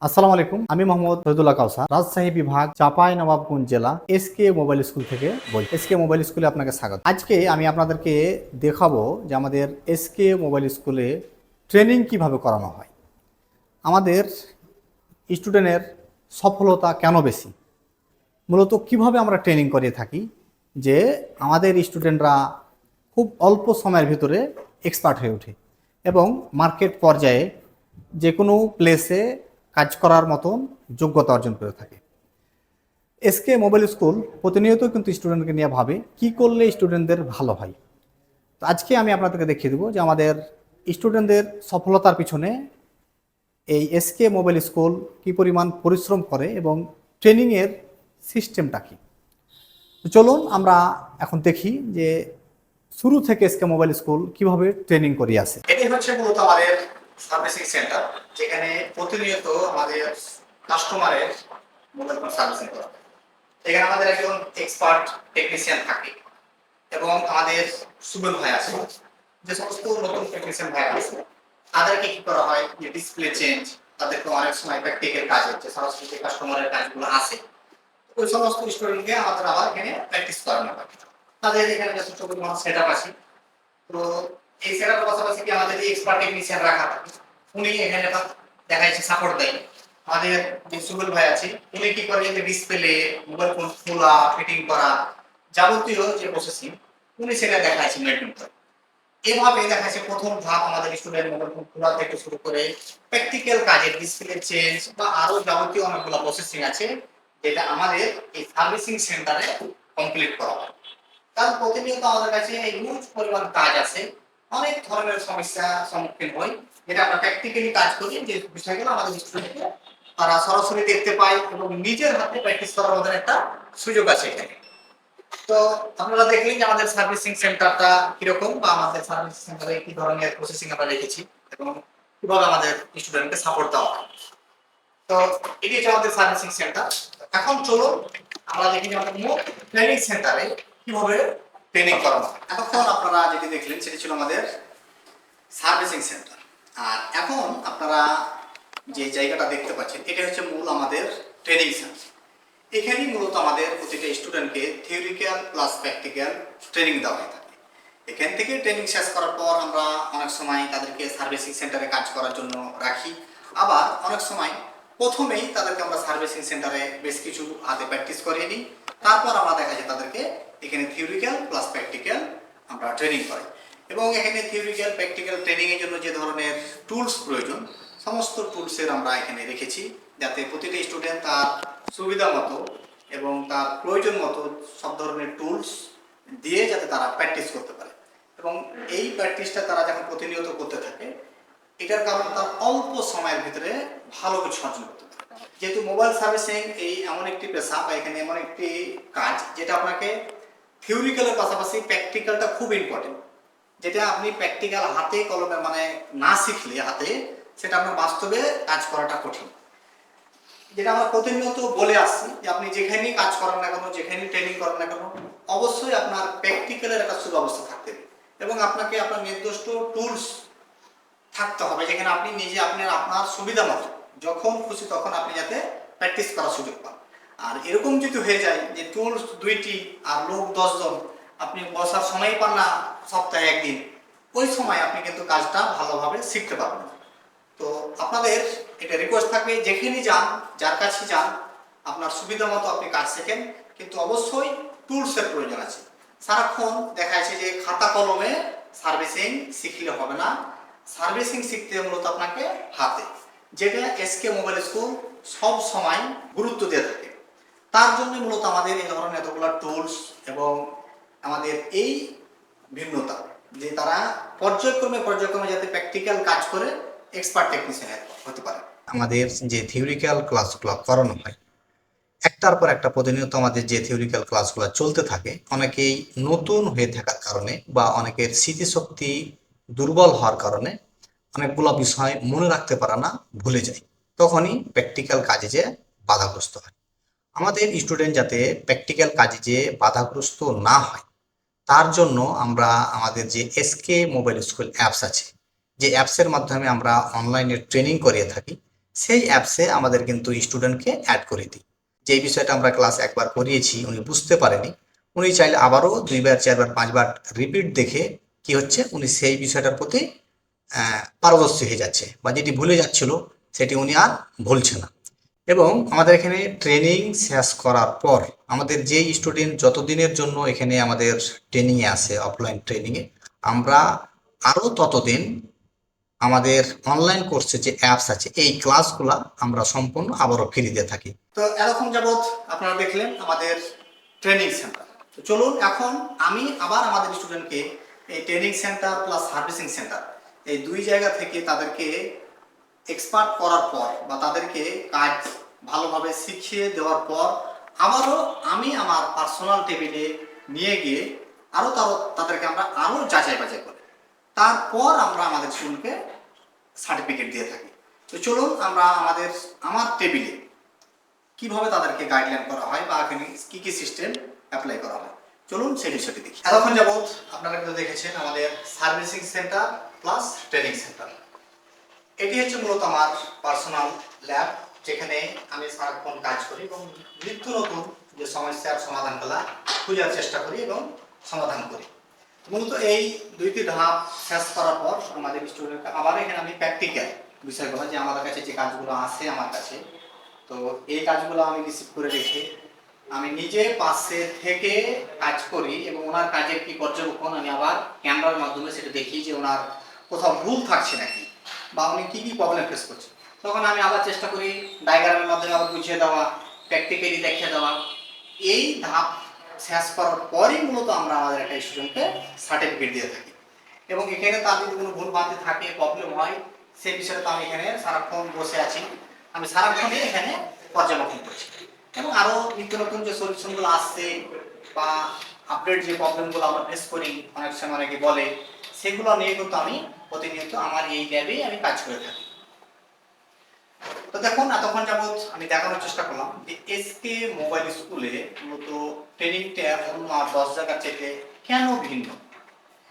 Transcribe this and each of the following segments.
আসসালামু আলাইকুম, আমি মোহাম্মদ শহীদুল্লাহ কাউসার, রাজশাহী বিভাগ, চাঁপাইনবাবগঞ্জ জেলা, এসকে মোবাইল স্কুল থেকে বলছি। এসকে মোবাইল স্কুলে আপনাকে স্বাগত। আজকে আমি আপনাদেরকে দেখাবো যে আমাদের এসকে মোবাইল স্কুলে ট্রেনিং কিভাবে করানো হয়, আমাদের স্টুডেন্টের সফলতা কেন বেশি, মূলত কিভাবে আমরা ট্রেনিং করিয়ে থাকি যে আমাদের স্টুডেন্টরা খুব অল্প সময়ের ভিতরে এক্সপার্ট হয়ে ওঠে এবং মার্কেট পর্যায়ে যে কোনো প্লেসে কাজ করার মতন যোগ্যতা অর্জন করে থাকে। এসকে মোবাইল স্কুল প্রতিনিয়ত কিন্তু স্টুডেন্টকে নিয়ে ভাবে কি করলে স্টুডেন্টদের ভালো হয়। তো আজকে আমি আপনাদেরকে দেখিয়ে দেবো যে আমাদের স্টুডেন্টদের সফলতার পিছনে এই এসকে মোবাইল স্কুল কি পরিমাণ পরিশ্রম করে এবং ট্রেনিংয়ের সিস্টেমটা কী। তো চলুন আমরা এখন দেখি যে শুরু থেকে এসকে মোবাইল স্কুল কিভাবে ট্রেনিং করিয়ে আসে। এটাই হচ্ছে মূলত আমাদের সার্ভিসিং সেন্টার, যেখানে প্রতিনিয়ত আমাদের কাস্টমারের মোবাইল ফোন সার্ভিসিং করা হয়। এখানে আমাদের একজন এক্সপার্ট টেকনিশিয়ান থাকে এবং আমাদের সুবেল ভাই আছে। যে সমস্ত নতুন টেকনিশিয়ান ভাই আছে তাদেরকে কি করা হয়, যে ডিসপ্লে চেঞ্জ, তাদেরকে অনেক সময় প্র্যাকটিক্যাল কাজ হচ্ছে, সরাসরি যে কাস্টমারের কাজগুলো আছে ওই সমস্ত স্টুডেন্টকে আমাদের আবার এখানে প্র্যাকটিস করানো হয়। তাদের এখানে যথেষ্ট পরিমাণ সেট আপ আছে। তো এই সেট আপের পাশাপাশি কি আমাদের যে এক্সপার্ট টেকনিশিয়ান রাখা থাকে উনি এখানে দেখা যাচ্ছে সাপোর্ট দেয়। আমাদের যে সুবল ভাই আছে উনি কি করে, যে ডিসপ্লে, মোবাইল ফোন খোলা, ফিটিং করা, যাবতীয় যে প্রসেসিং উনি সেটা দেখাচ্ছে মেনটেন করে। এভাবে দেখা যাচ্ছে প্রথম ধাপ আমাদের স্টুডেন্ট মোবাইল ফোন খোলা থেকে শুরু করে প্র্যাকটিক্যাল কাজের ডিসপ্লে চেঞ্জ বা আরো যাবতীয় অনেকগুলো প্রসেসিং আছে, যেটা আমাদের এই সার্ভিসিং সেন্টারে কমপ্লিট করা হয়। কারণ প্রতিনিয়ত আমাদের কাছে হিউজ পরিমাণ কাজ আছে, অনেক ধরনের সমস্যা সম্মুখীন হই, যেটা আমরা প্র্যাকটিক্যালি কাজ করি, যে বিষয়গুলো আমাদের স্টুডেন্টকে তারা সরাসরি দেখতে পায় এবং নিজের হাতে প্র্যাকটিস করার মতো একটা সুযোগ আছে এখানে। তো আপনারা দেখলেন যে আমাদের সার্ভিসিং সেন্টারটা কিরকম, বা আমাদের সার্ভিসিং সেন্টারে কি ধরনের প্রসেসিং আমরা রেখেছি এবং কিভাবে আমাদের স্টুডেন্টকে সাপোর্ট দেওয়া হয়। তো এটি হচ্ছে আমাদের সার্ভিসিং সেন্টার। এখন চলো আমরা দেখি যে আমাদের মূল ট্রেনিং সেন্টারে কিভাবে ট্রেনিং করানো হয়। এতক্ষণ আপনারা যেটি দেখলেন সেটি ছিল আমাদের সার্ভিসিং সেন্টার। আর এখন আপনারা যে জায়গাটা দেখতে পাচ্ছেন এটা হচ্ছে মূল আমাদের ট্রেনিং সেন্টার। এখানেই মূলত আমাদের প্রতিটা স্টুডেন্টকে থিওরিক্যাল প্লাস প্র্যাকটিক্যাল ট্রেনিং দেওয়া হয়ে থাকে। এখান থেকে ট্রেনিং শেষ করার পর আমরা অনেক সময় তাদেরকে সার্ভিসিং সেন্টারে কাজ করার জন্য রাখি, আবার অনেক সময় প্রথমেই তাদেরকে আমরা সার্ভিসিং সেন্টারে বেশ কিছু হাতে প্র্যাকটিস করিয়ে নিই, তারপর আমরা দেখা যায় তাদেরকে এখানে থিওরিক্যাল প্লাস প্র্যাকটিক্যাল আমরা ট্রেনিং করি। এবং এখানে থিওরিক্যাল প্র্যাকটিক্যাল ট্রেনিংয়ের জন্য যে ধরনের টুলস প্রয়োজন সমস্ত টুলসের আমরা এখানে রেখেছি, যাতে প্রতিটি স্টুডেন্ট তার সুবিধা মতো এবং তার প্রয়োজন মতো সব ধরনের টুলস দিয়ে যাতে তারা প্র্যাকটিস করতে পারে। এবং এই প্র্যাকটিসটা তারা যখন প্রতিনিয়ত করতে থাকে এটার কারণে তার অল্প সময়ের ভিতরে ভালো কিছু অর্জন করতে পারে। যেহেতু মোবাইল সার্ভিসিং এই এমন একটি পেশা বা এখানে এমন একটি কাজ যেটা আপনাকে থিওরিক্যালের পাশাপাশি প্র্যাকটিক্যালটা খুব ইম্পর্টেন্ট, যেটা আপনি প্র্যাকটিক্যাল হাতে কলমে মানে না শিখলে হাতে সেটা আপনার বাস্তবে কাজ করাটা কঠিন। যেটা আমরা প্রতিনিয়ত বলে আসছি যে আপনি যেখানেই কাজ করেন না কেন, যেখানেই ট্রেনিং করেন না কেন, অবশ্যই আপনার প্র্যাকটিক্যালের একটা সুব্যবস্থা থাকতে হবে এবং আপনাকে আপনার নির্দিষ্ট টুলস থাকতে হবে, যেখানে আপনি নিজে আপনার সুবিধা মতো যখন খুশি তখন আপনি যাতে প্র্যাকটিস করার সুযোগ পান। আর এরকম যদি হয়ে যায় যে টুলস দুইটি আর লোক 10 জন, আপনি বসার সময় পান না সপ্তাহে একদিন, ওই সময় আপনি কিন্তু কাজটা ভালোভাবে শিখতে পারবেন না। তো আপনাদের এটা রিকোয়েস্ট থাকবে, যেখানেই যান যার কাছে যান আপনার সুবিধা মতো আপনি কাজ শেখেন, কিন্তু অবশ্যই টুলসের প্রয়োজন আছে। সারাক্ষণ দেখা যাচ্ছে যে খাতা কলমে সার্ভিসিং শিখলে হবে না, সার্ভিসিং শিখতে মূলত আপনাকে হাতে, যেটা এসকে মোবাইল স্কুল সব সময় গুরুত্ব দিয়ে থাকে। তার জন্য মূলত আমাদের এই ধরনের এতগুলো টুলস এবং আমাদের এই ভিন্নতা যে তারা পর্যায়ক্রমে যাতে প্র্যাকটিক্যাল কাজ করে এক্সপার্ট টেকনিশিয়ান হতে পারে। আমাদের যে থিওরিক্যাল ক্লাসগুলো করানো হয় একটার পর একটা প্রতিনিয়ত আমাদের যে থিওরিক্যাল ক্লাসগুলো চলতে থাকে, অনেকেই নতুন হয়ে থাকার কারণে বা অনেকের স্মৃতিশক্তি দুর্বল হওয়ার কারণে অনেকগুলো বিষয় মনে রাখতে পারে না, ভুলে যায়, তখনই প্র্যাকটিক্যাল কাজে যে বাধাগ্রস্ত হয়। আমাদের স্টুডেন্ট যাতে প্র্যাকটিক্যাল কাজে যে বাধাগ্রস্ত না হয় তার জন্য আমরা আমাদের যে এসকে মোবাইল স্কুল অ্যাপস আছে, যে অ্যাপসের মাধ্যমে আমরা অনলাইনে ট্রেনিং করিয়ে থাকি, সেই অ্যাপসে আমাদের কিন্তু স্টুডেন্টকে অ্যাড করে দিই। যে বিষয়টা আমরা ক্লাস একবার করিয়েছি উনি বুঝতে পারেনি, উনি চাইলে আবারও 2বার 4বার 5বার রিপিট দেখে কি হচ্ছে উনি সেই বিষয়টার প্রতি পারদর্শী হয়ে যাচ্ছে, বা যেটি ভুলে যাচ্ছিল সেটি উনি আর ভুলছে না। এবং আমাদের এখানে ট্রেনিং শেষ করার পর আমাদের যেই স্টুডেন্ট যতদিনের জন্য এখানে আমাদের ট্রেনিংয়ে আসে, অফলাইন ট্রেনিংয়ে, আমরা আরও ততদিন আমাদের অনলাইন কোর্সে যে অ্যাপস আছে এই ক্লাসগুলা আমরা সম্পূর্ণ আবারও ফ্রি দিয়ে থাকি। তো এরকম যাবৎ আপনারা দেখলেন আমাদের ট্রেনিং সেন্টার। তো চলুন এখন আমি আবার আমাদের স্টুডেন্টকে এই training centre plus servicing centre এই দুই জায়গা থেকে তাদেরকে এক্সপার্ট করার পর বা তাদেরকে কাজ ভালোভাবে শিখিয়ে দেওয়ার পর আবারও আমি আমার পার্সোনাল টেবিলে নিয়ে গিয়ে আরও তাদেরকে আমরা আরও যাচাই বাছাই করি, তারপর আমরা আমাদের স্টুডেন্টকে সার্টিফিকেট দিয়ে থাকি। তো চলুন আমরা আমার টেবিলে কিভাবে তাদেরকে গাইডলাইন করা হয় বা এখানে কি কি সিস্টেম অ্যাপ্লাই করা হয়, চলুন সেই বিষয়টি দেখি। এতক্ষণ যাবৎ আপনারা কিন্তু দেখেছেন আমাদের servicing centre plus training centre. এটি হচ্ছে মূলত আমার পার্সোনাল ল্যাব, যেখানে আমি সারাক্ষণ কাজ করি এবং নিত্য নতুন যে সমস্যার সমাধানগুলা খোঁজার চেষ্টা করি এবং সমাধান করি। মূলত এই দুইটি ধাপ শেষ করার পর আমাদের স্টুডেন্ট আবার এখানে আমি প্র্যাকটিক্যাল বিষয়গুলো যে আমাদের কাছে যে কাজগুলো আসে আমার কাছে, তো এই কাজগুলো আমি রিসিভ করে রেখে আমি নিজে পাশে থেকে কাজ করি এবং ওনার কাজের কি পর্যবেক্ষণ আমি আবার ক্যামেরার মাধ্যমে সেটা দেখি যে ওনার কোথাও ভুল থাকছে নাকি বা উনি কী কী প্রবলেম ফেস করছে। তখন আমি আবার চেষ্টা করি ডায়াগ্রামের মাধ্যমে আবার বুঝিয়ে দেওয়া, প্র্যাকটিক্যালি দেখিয়ে দেওয়া। এই ধাপ শেষ করার পরেই মূলত আমরা আমাদের একটা স্টুডেন্টকে সার্টিফিকেট দিয়ে থাকি। এবং এখানে তার যদি কোনো ভুল ভ্রান্তি থাকে, প্রবলেম হয়, সেই বিষয়ে তো আমি এখানে সারাক্ষণ বসে আছি, আমি সারাক্ষণই এখানে পর্যবেক্ষণ করছি এবং আরও নিত্য নতুন যে সলিউশনগুলো আসছে বা আপডেট যে প্রবলেমগুলো আমরা ফেস করি অনেক সময় অনেকে বলে, সেগুলো নিয়ে কিন্তু আমি প্রতিনিয়ত আমার এই ল্যাবেই আমি কাজ করে থাকি। তো দেখুন এতক্ষণ যাবৎ আমি দেখানোর চেষ্টা করলাম যে এসকে মোবাইল স্কুলে মূলত ট্রেনিংটা অন্য 10 জায়গার থেকে কেন ভিন্ন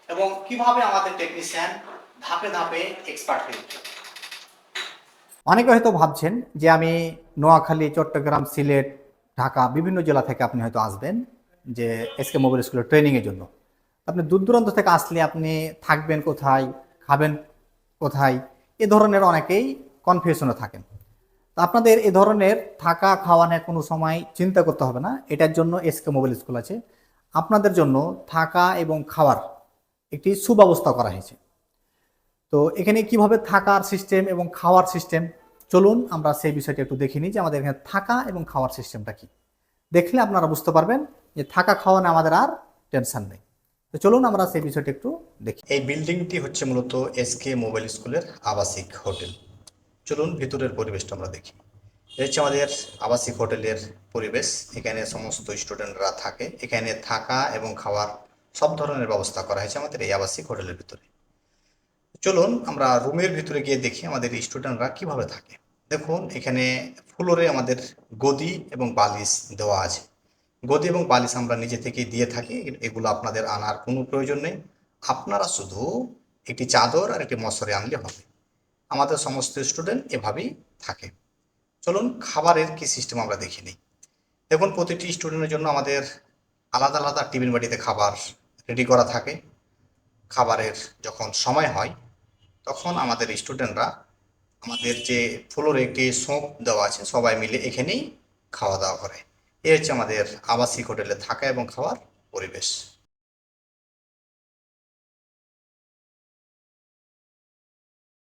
এবং কিভাবে আমাদের টেকনিশিয়ান ধাপে ধাপে এক্সপার্ট হয়ে ওঠে। অনেকে হয়তো ভাবছেন যে আমি নোয়াখালী, চট্টগ্রাম, সিলেট, ঢাকা বিভিন্ন জেলা থেকে আপনি হয়তো আসবেন যে এসকে মোবাইল স্কুলের ট্রেনিংয়ের জন্য। আপনি দূর দূরান্ত থেকে আসলে আপনি থাকবেন কোথায়, খাবেন কোথায়, এ ধরনের অনেকেই কনফিউশনে থাকেন। তো আপনাদের এ ধরনের থাকা খাওয়া নিয়ে কোনো সময় চিন্তা করতে হবে না, এটার জন্য এসকে মোবাইল স্কুল আছে। আপনাদের জন্য থাকা এবং খাওয়ার একটি সুব্যবস্থা করা হয়েছে। তো এখানে কিভাবে থাকার সিস্টেম এবং খাওয়ার সিস্টেম, চলুন আমরা সেই বিষয়টা একটু দেখে নিই যে আমাদের এখানে থাকা এবং খাওয়ার সিস্টেমটা কি। দেখলে আপনারা বুঝতে পারবেন যে থাকা খাওয়া নিয়ে আমাদের আর টেনশন নেই। তো চলুন আমরা সেই বিষয়টা একটু দেখি। এই বিল্ডিংটি হচ্ছে মূলত এসকে মোবাইল স্কুলের আবাসিক হোটেল। চলুন ভিতরের পরিবেশটা আমরা দেখি। এই হচ্ছে আমাদের আবাসিক হোটেলের পরিবেশ। এখানে সমস্ত স্টুডেন্টরা থাকে, এখানে থাকা এবং খাওয়ার সব ধরনের ব্যবস্থা করা হয়েছে আমাদের এই আবাসিক হোটেলের ভিতরে। চলুন আমরা রুমের ভিতরে গিয়ে দেখি আমাদের স্টুডেন্টরা কিভাবে থাকে। দেখুন এখানে ফ্লোরে আমাদের গদি এবং বালিশ দেওয়া আছে। গদি এবং বালিশ আমরা নিজে থেকেই দিয়ে থাকি, এগুলো আপনাদের আনার কোনো প্রয়োজন নেই। আপনারা শুধু একটি চাদর আর একটি মশারি আনলে হবে। আমাদের সমস্ত স্টুডেন্ট এভাবেই থাকে। চলুন খাবারের কি সিস্টেম আমরা দেখে নিই। দেখুন প্রতিটি স্টুডেন্টের জন্য আমাদের আলাদা আলাদা টিফিন বাটিতে খাবার রেডি করা থাকে। খাবারের যখন সময় হয় তখন আমাদের স্টুডেন্টরা আমাদের যে ফ্লোরে একটি শোপ দেওয়া আছে সবাই মিলে এখানেই খাওয়া দাওয়া করে। এই হচ্ছে আমাদের আবাসিক হোটেলে থাকা এবং খাওয়ার পরিবেশ।